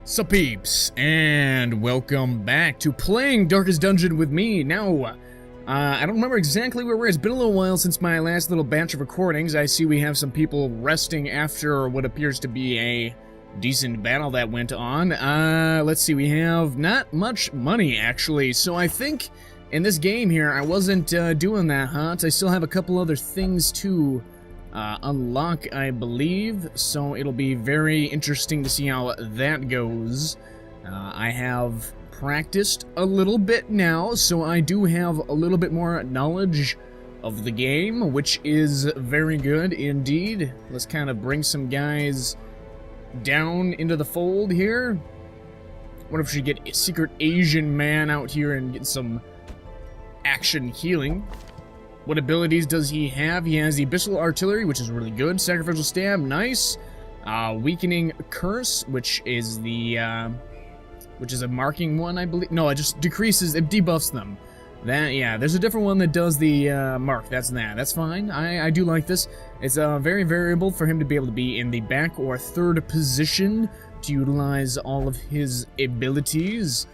Sup peeps, and welcome back to playing Darkest Dungeon with me. Now, I don't remember exactly where we're at. It's been a little while since my last little batch of recordings. I see we have some people resting after what appears to be a decent battle that went on. Let's see, we have not much money, actually, so I think in this game here, I wasn't doing that hot. I still have a couple other things to unlock, I believe, so it'll be very interesting to see how that goes. I have practiced a little bit now, so I do have a little bit more knowledge of the game, which is very good indeed. Let's kind of bring some guys down into the fold here. What if we should get a secret Asian man out here and get some action healing? What abilities does he have? He has the Abyssal Artillery, which is really good. Sacrificial Stab, nice. Weakening Curse, which is the, which is a marking one, I believe. No, it just decreases, it debuffs them. That, yeah, there's a different one that does the, mark. That's fine. I do like this. It's, very variable for him to be able to be in the back or third position to utilize all of his abilities.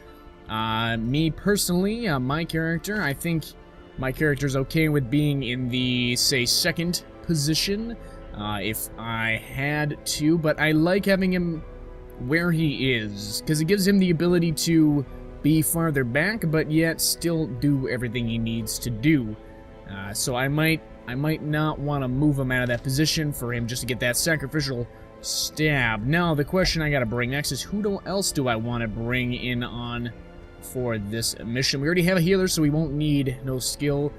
Me personally, my character, I think my character's okay with being in the, say, second position, if I had to, but I like having him where he is, because it gives him the ability to be farther back, but yet still do everything he needs to do. So I might not want to move him out of that position for him just to get that sacrificial stab. Now, the question I gotta bring next is, who else do I want to bring in on for this mission? We already have a healer, so we won't need no skill.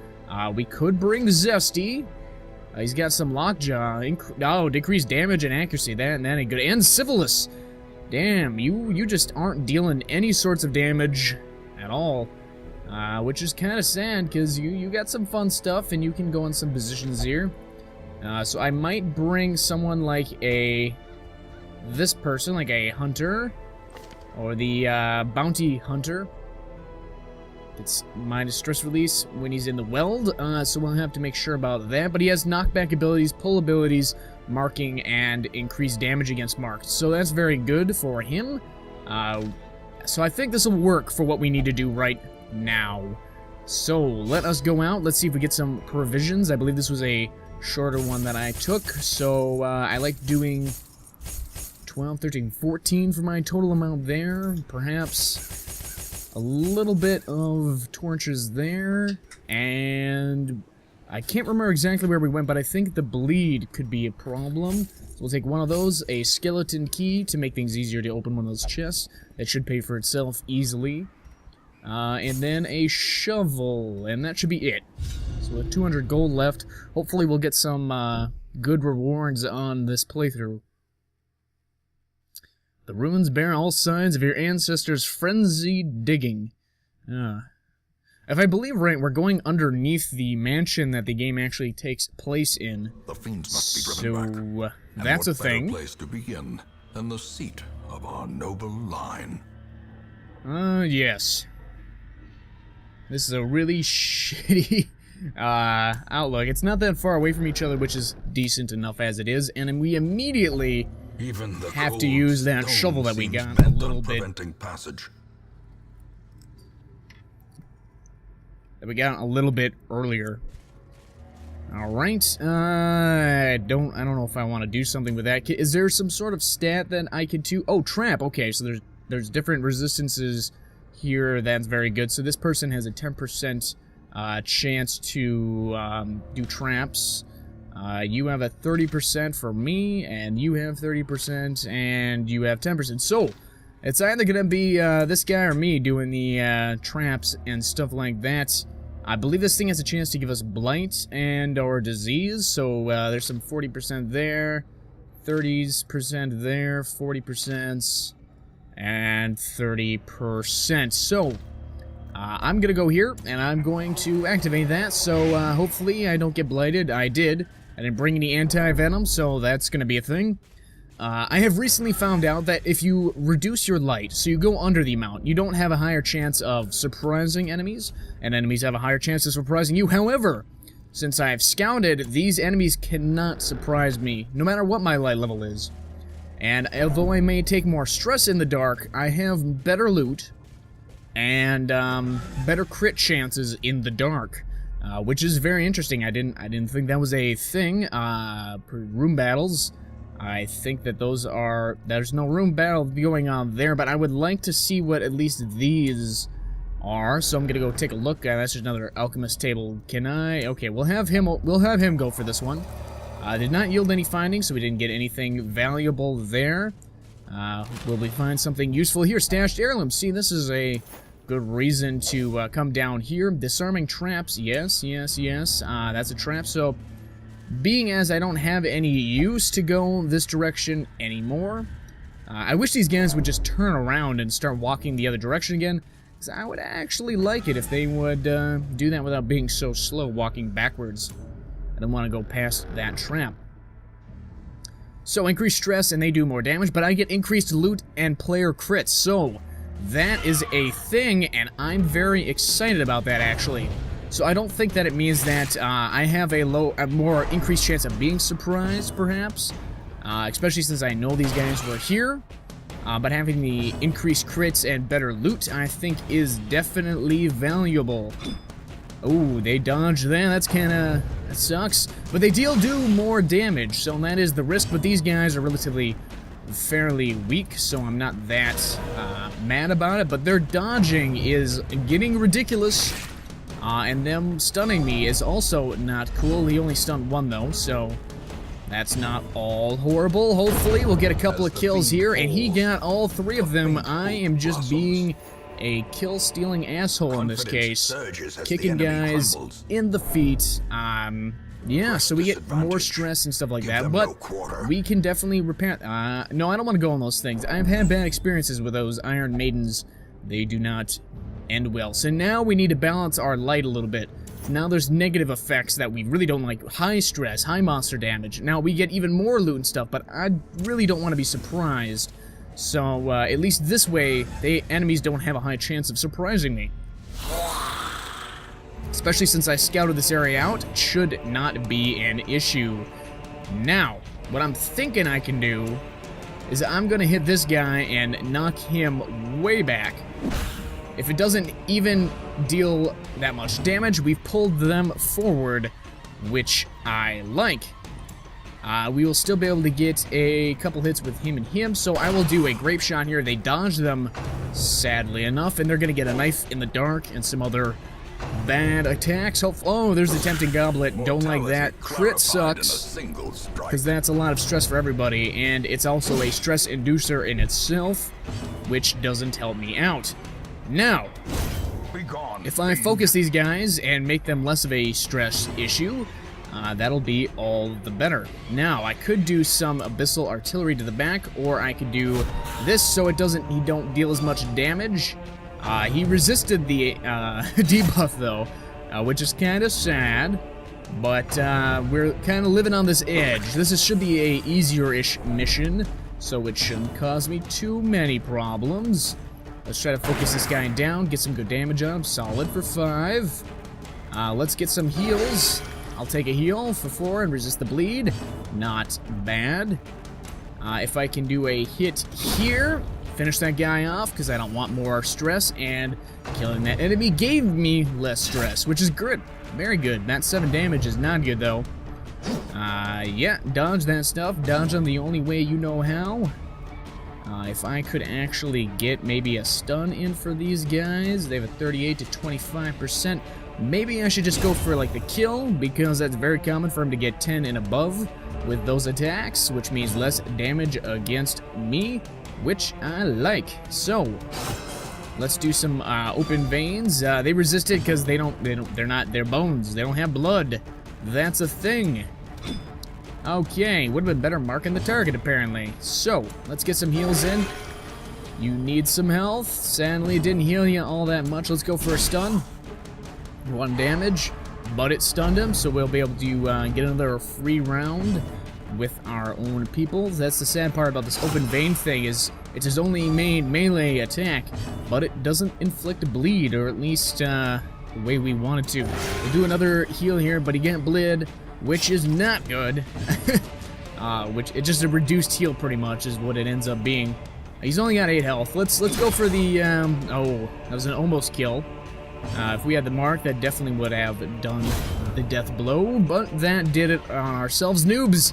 We could bring Zesty. He's got some lockjaw. Decreased damage and accuracy. That ain't good. And Syphilis. Damn, you just aren't dealing any sorts of damage at all. Which is kind of sad, because you got some fun stuff, and you can go in some positions here. So I might bring someone like this person, like a hunter. Or the bounty hunter. It's minus stress release when he's in the weld, so we'll have to make sure about that. But he has knockback abilities, pull abilities, marking, and increased damage against marked. So that's very good for him. So I think this will work for what we need to do right now. So let us go out. Let's see if we get some provisions. I believe this was a shorter one that I took. So I like doing 12, 13, 14 for my total amount there. Perhaps a little bit of torches there. And I can't remember exactly where we went, but I think the bleed could be a problem. So we'll take one of those, a skeleton key to make things easier to open one of those chests. That should pay for itself easily. And then a shovel, and that should be it. So with 200 gold left, hopefully we'll get some good rewards on this playthrough. The ruins bear all signs of your ancestors' frenzied digging. If I believe right, we're going underneath the mansion that the game actually takes place in. The fiends must be driven back. That's a thing. And what better place to begin than the seat of our noble line? Yes. This is a really shitty outlook. It's not that far away from each other, which is decent enough as it is, and we immediately have to use that shovel that we got a little bit. Passage. That we got a little bit earlier. All right. I don't know if I want to do something with that. Is there some sort of stat that I could do? Oh, trap. Okay, so there's different resistances here. That's very good. So this person has a 10% chance to do traps. You have a 30% for me, and you have 30%, and you have 10%. So, it's either going to be this guy or me doing the traps and stuff like that. I believe this thing has a chance to give us blight and or disease, so there's some 40% there, 30% there, 40%, and 30%. So, I'm going to go here, and I'm going to activate that, so hopefully I don't get blighted. I did. I didn't bring any anti-venom, so that's going to be a thing. I have recently found out that if you reduce your light, so you go under the amount, you don't have a higher chance of surprising enemies, and enemies have a higher chance of surprising you. However, since I have scouted, these enemies cannot surprise me, no matter what my light level is. And although I may take more stress in the dark, I have better loot and better crit chances in the dark, which is very interesting. I didn't think that was a thing. Room battles, I think that there's no room battle going on there, but I would like to see what at least these are. So I'm gonna go take a look. That's just another alchemist table. Can I? Okay, we'll have him go for this one. Did not yield any findings, so we didn't get anything valuable there. Will we find something useful here? Stashed heirlooms. See, this is a good reason to come down here. Disarming traps. Yes. That's a trap. So, being as I don't have any use to go this direction anymore, I wish these guys would just turn around and start walking the other direction again, because I would actually like it if they would do that without being so slow walking backwards. I don't want to go past that trap. So, increased stress and they do more damage, but I get increased loot and player crits. So, that is a thing, and I'm very excited about that, actually. So, I don't think that it means that I have a more increased chance of being surprised, perhaps. Especially since I know these guys were here. But having the increased crits and better loot, I think, is definitely valuable. Oh, they dodged that. That's kinda... that sucks. But they do more damage, so that is the risk. But these guys are relatively fairly weak, so I'm not that mad about it. But their dodging is getting ridiculous. And them stunning me is also not cool. He only stunned one, though, so that's not all horrible. Hopefully, we'll get a couple of kills here. And he got all three of them. I am just being a kill-stealing asshole in this case, kicking guys in the feet. Yeah, so we get more stress and stuff like that, but we can definitely repair. No, I don't want to go on those things. I've had bad experiences with those Iron Maidens. They do not end well. So now we need to balance our light a little bit. Now there's negative effects that we really don't like. High stress, high monster damage. Now we get even more loot and stuff, but I really don't want to be surprised. So, at least this way, the enemies don't have a high chance of surprising me. Especially since I scouted this area out, it should not be an issue. Now, what I'm thinking I can do is I'm gonna hit this guy and knock him way back. If it doesn't even deal that much damage, we've pulled them forward, which I like. We will still be able to get a couple hits with him and him, so I will do a grape shot here. They dodge them, sadly enough, and they're going to get a knife in the dark and some other bad attacks. Oh, there's the tempting goblet. Don't like that. Crit sucks, because that's a lot of stress for everybody, and it's also a stress inducer in itself, which doesn't help me out. Now, if I focus these guys and make them less of a stress issue, that'll be all the better. Now, I could do some abyssal artillery to the back, or I could do this so he don't deal as much damage. He resisted the debuff though, which is kind of sad, but we're kind of living on this edge. This should be a easier-ish mission, so it shouldn't cause me too many problems. Let's try to focus this guy down, get some good damage on him. Solid for 5. Let's get some heals. I'll take a heal for 4 and resist the bleed. Not bad. If I can do a hit here, finish that guy off, because I don't want more stress, and killing that enemy gave me less stress, which is good. Very good. That 7 damage is not good, though. Yeah, dodge that stuff. Dodge them the only way you know how. If I could actually get maybe a stun in for these guys, they have a 38 to 25%. Maybe I should just go for like the kill, because that's very common for him to get 10 and above with those attacks, which means less damage against me, which I like. So let's do some open veins. They resisted because they're bones. They don't have blood. That's a thing. Okay, would have been better marking the target apparently. So let's get some heals in. You need some health. Sadly, it didn't heal you all that much. Let's go for a stun. 1 damage, but it stunned him, so we'll be able to get another free round with our own people. That's the sad part about this open vein thing, is it's his only main melee attack, but it doesn't inflict bleed, or at least the way we want it to. We'll do another heal here, but he can't bleed, which is not good. which it's just a reduced heal pretty much is what it ends up being. He's only got 8 health. Let's go for the, oh, that was an almost kill. If we had the mark, that definitely would have done the death blow, but that did it on ourselves, noobs.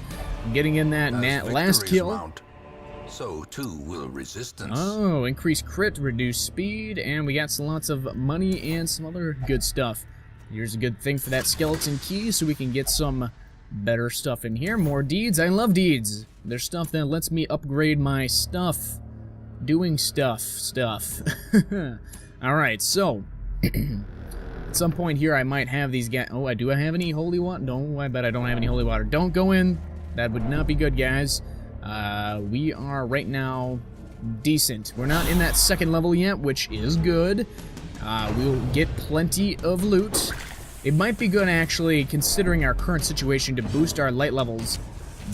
Getting in that last kill. Mount, so too will resistance. Oh, increased crit, reduced speed, and we got lots of money and some other good stuff. Here's a good thing for that skeleton key, so we can get some better stuff in here. More deeds. I love deeds. There's stuff that lets me upgrade my stuff. Doing stuff. Alright, so at some point here I might have these guys. Oh, do I have any holy water? No, I bet I don't have any holy water. Don't go in. That would not be good, guys. We are right now decent. We're not in that second level yet, which is good. We'll get plenty of loot. It might be good, actually, considering our current situation, to boost our light levels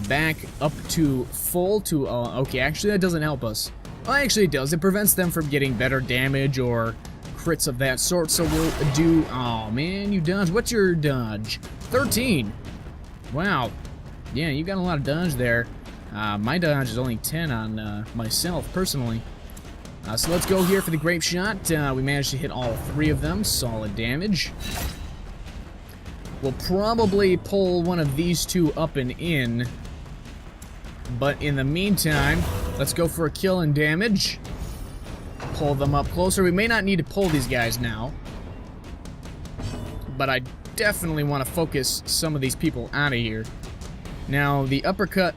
back up to full to... okay, actually, that doesn't help us. Well, actually, it does. It prevents them from getting better damage or crits of that sort, so we'll do... Oh, man, you dodge. What's your dodge? 13. Wow. Yeah, you got a lot of dodge there. My dodge is only 10 on myself, personally. So let's go here for the grape shot. We managed to hit all 3 of them. Solid damage. We'll probably pull one of these 2 up and in. But in the meantime, let's go for a kill and damage. Pull them up closer. We may not need to pull these guys now. But I definitely want to focus some of these people out of here. Now, the uppercut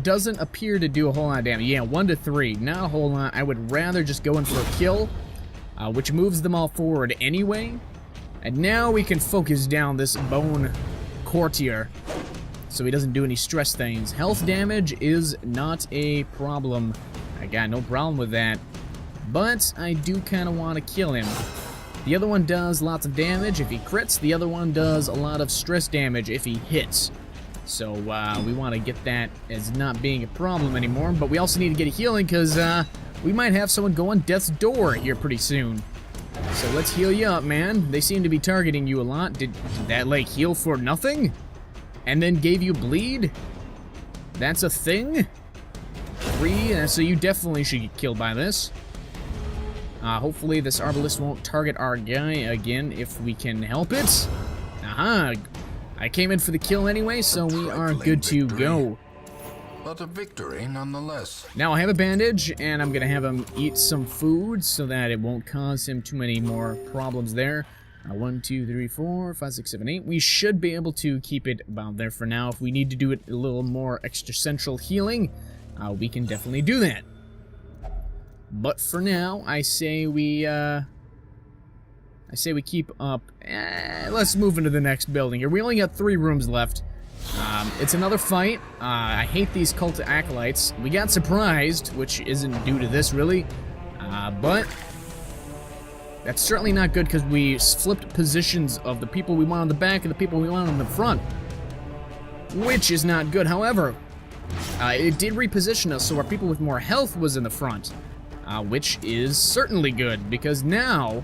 doesn't appear to do a whole lot of damage. Yeah, 1 to 3. Not a whole lot. I would rather just go in for a kill, which moves them all forward anyway. And now we can focus down this bone courtier so he doesn't do any stress things. Health damage is not a problem. I got no problem with that. But I do kind of want to kill him. The other one does lots of damage if he crits. The other one does a lot of stress damage if he hits. So we want to get that as not being a problem anymore. But we also need to get a healing because we might have someone go on death's door here pretty soon. So let's heal you up, man. They seem to be targeting you a lot. Did that, like, heal for nothing? And then gave you bleed? That's a thing? 3, so you definitely should get killed by this. Hopefully this arbalist won't target our guy again if we can help it. Aha! I came in for the kill anyway, so we are good to go. But a victory nonetheless. Now I have a bandage, and I'm gonna have him eat some food so that it won't cause him too many more problems there. 1, 2, 3, 4, 5, 6, 7, 8. We should be able to keep it about there for now. If we need to do it a little more extra central healing, we can definitely do that. But for now, I say we keep up. Let's move into the next building here. We only got 3 rooms left. It's another fight. I hate these cult acolytes. We got surprised, which isn't due to this, really. But that's certainly not good because we flipped positions of the people we want on the back and the people we want on the front, which is not good. However, it did reposition us, so our people with more health was in the front, which is certainly good because now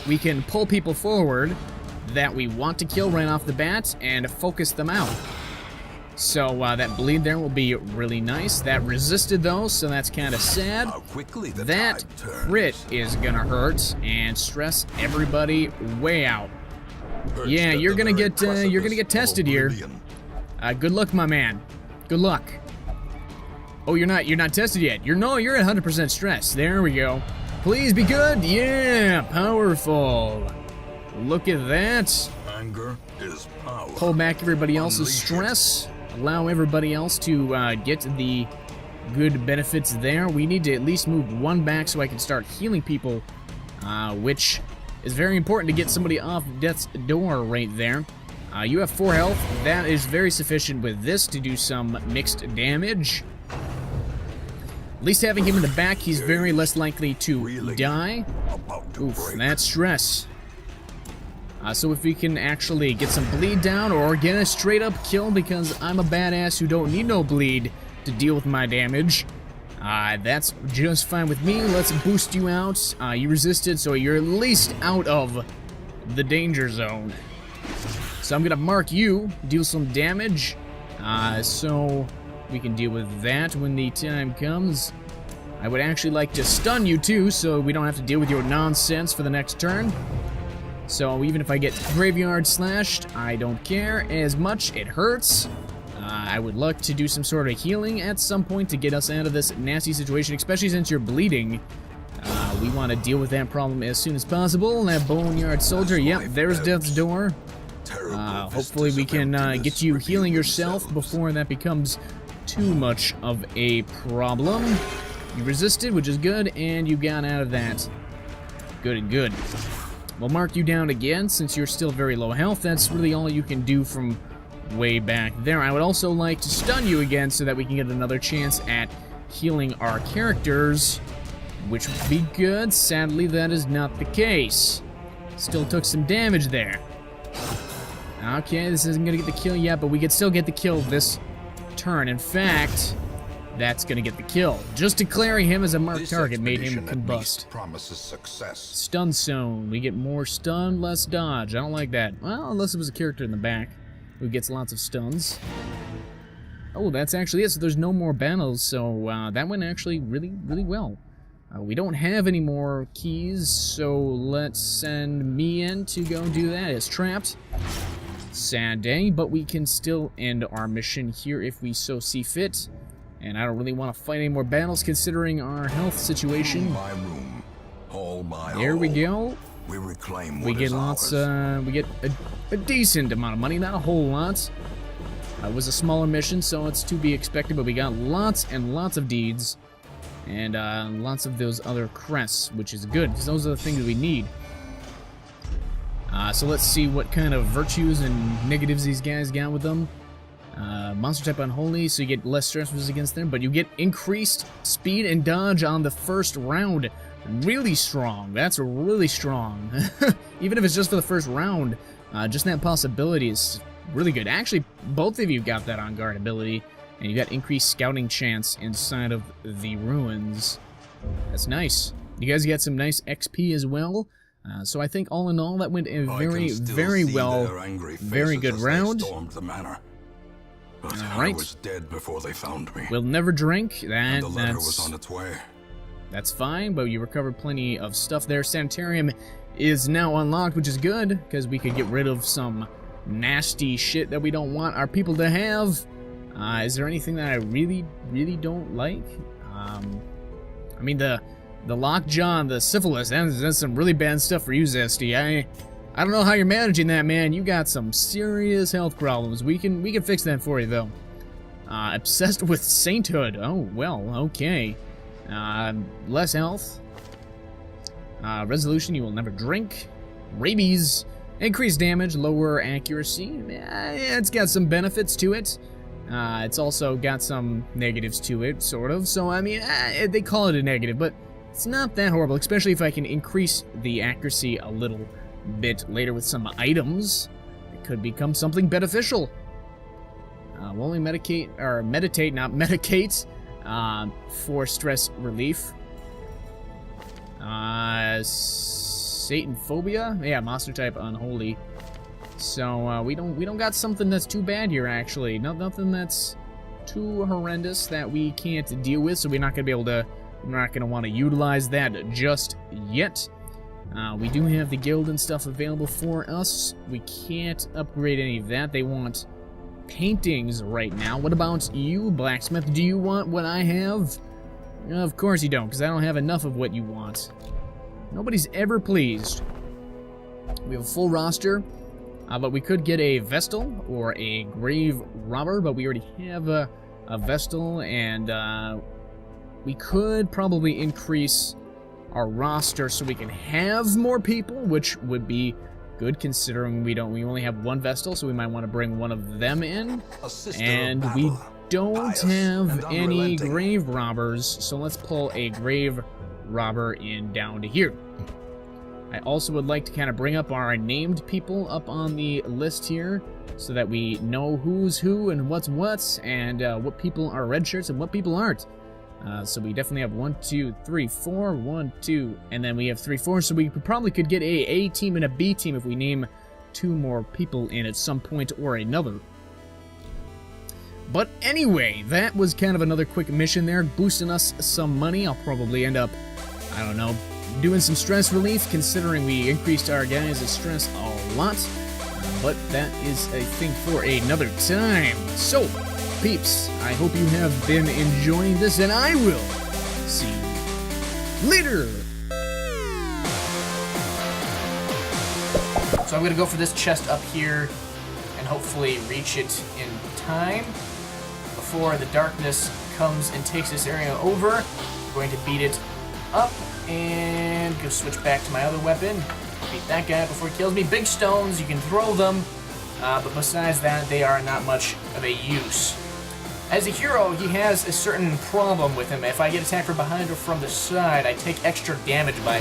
we can pull people forward that we want to kill right off the bat and focus them out. So that bleed there will be really nice. That resisted though, so that's kind of sad. That crit is gonna hurt and stress everybody way out. Yeah, you're gonna get tested here. Good luck, my man. Good luck. Oh, you're not tested yet. You're at 100% stress. There we go. Please be good. Yeah, powerful. Look at that. Anger is power. Pull back everybody else's stress. Allow everybody else to get the good benefits there. We need to at least move 1 back so I can start healing people, which is very important to get somebody off death's door right there. You have 4 health. That is very sufficient with this to do some mixed damage. At least having him in the back, he's very less likely to die. Oof, that's stress. So if we can actually get some bleed down or get a straight up kill because I'm a badass who don't need no bleed to deal with my damage, that's just fine with me. Let's boost you out. You resisted, so you're at least out of the danger zone. So I'm gonna mark you, deal some damage. So we can deal with that when the time comes. I would actually like to stun you too, so we don't have to deal with your nonsense for the next turn. So even if I get graveyard slashed, I don't care as much. It hurts. I would like to do some sort of healing at some point to get us out of this nasty situation, especially since you're bleeding. We want to deal with that problem as soon as possible. That Boneyard Soldier, yep, there's Death's Door. Hopefully we can get you healing yourself before that becomes too much of a problem. You resisted, which is good, and you got out of that. Good and good. We'll mark you down again, since you're still very low health. That's really all you can do from way back there. I would also like to stun you again so that we can get another chance at healing our characters, which would be good. Sadly, that is not the case. Still took some damage there. Okay, this isn't going to get the kill yet, but we could still get the kill this turn. In fact, that's going to get the kill. Just declaring him as a marked target made him combust. Promises success. Stun zone. We get more stun, less dodge. I don't like that. Well, unless it was a character in the back who gets lots of stuns. Oh, that's actually it. So there's no more battles, so that went actually really, really well. We don't have any more keys, so let's send me in to go do that. It's trapped. Sad day, but we can still end our mission here if we so see fit. And I don't really want to fight any more battles considering our health situation. My room, all my There we go. We reclaim We get lots, we get a decent amount of money, not a whole lot. It was a smaller mission, so it's to be expected, but we got lots and lots of deeds. And lots of those other crests, which is good, because those are the things that we need. So let's see what kind of virtues and negatives these guys got with them. Monster type unholy, so you get less stress resistance against them, but you get increased speed and dodge on the first round. Really strong. That's really strong. Even if it's just for the first round, just that possibility is really good. Actually, both of you got that on guard ability, and you got increased scouting chance inside of the ruins. That's nice. You guys got some nice XP as well. So I think all in all, that went a very well, very good round. But I was dead before they found me. We'll never drink. And the letter was on its way. That's fine, but you recovered plenty of stuff there. Sanitarium is now unlocked, which is good, because we could get rid of some nasty shit that we don't want our people to have. Is there anything that I really, really don't like? I mean, the lockjaw and the syphilis, that's some really bad stuff for you, Zesty. I don't know how you're managing that, man. You got some serious health problems. We can fix that for you, though. Obsessed with sainthood. Oh, well, okay. Less health. Resolution, you will never drink. Rabies. Increased damage, lower accuracy. It's got some benefits to it. It's also got some negatives to it, sort of. So, I mean, they call it a negative, but it's not that horrible, especially if I can increase the accuracy a little bit later with some items. It could become something beneficial. We'll only meditate, not medicate, for stress relief. Satan phobia? Yeah, monster type unholy. So we don't got something that's too bad here, actually. Nothing that's too horrendous that we can't deal with, so we're not gonna want to utilize that just yet. We do have the guild and stuff available for us. We can't upgrade any of that. They want paintings right now. What about you, blacksmith? Do you want what I have? Of course you don't, because I don't have enough of what you want. Nobody's ever pleased. We have a full roster, but we could get a Vestal or a Grave Robber, but we already have a Vestal, and we could probably increase our roster so we can have more people, which would be good considering we only have one Vestal, so we might want to bring one of them in. And we don't have any Grave Robbers, so let's pull a Grave Robber in down to here. I also would like to kind of bring up our named people up on the list here so that we know who's who and what's what, and what people are red shirts and what people aren't. So we definitely have 1, 2, 3, 4, 1, 2, and then we have 3, 4, so we probably could get a A team and a B team if we name 2 more people in at some point or another. But anyway, that was kind of another quick mission there, boosting us some money. I'll probably end up, I don't know, doing some stress relief, considering we increased our guys' stress a lot. But that is a thing for another time. So, peeps, I hope you have been enjoying this, and I will see you later. So I'm going to go for this chest up here and hopefully reach it in time before the darkness comes and takes this area over. I'm going to beat it up and go switch back to my other weapon. Beat that guy before he kills me. Big stones, you can throw them, but besides that, they are not much of a use. As a hero, he has a certain problem with him. If I get attacked from behind or from the side, I take extra damage by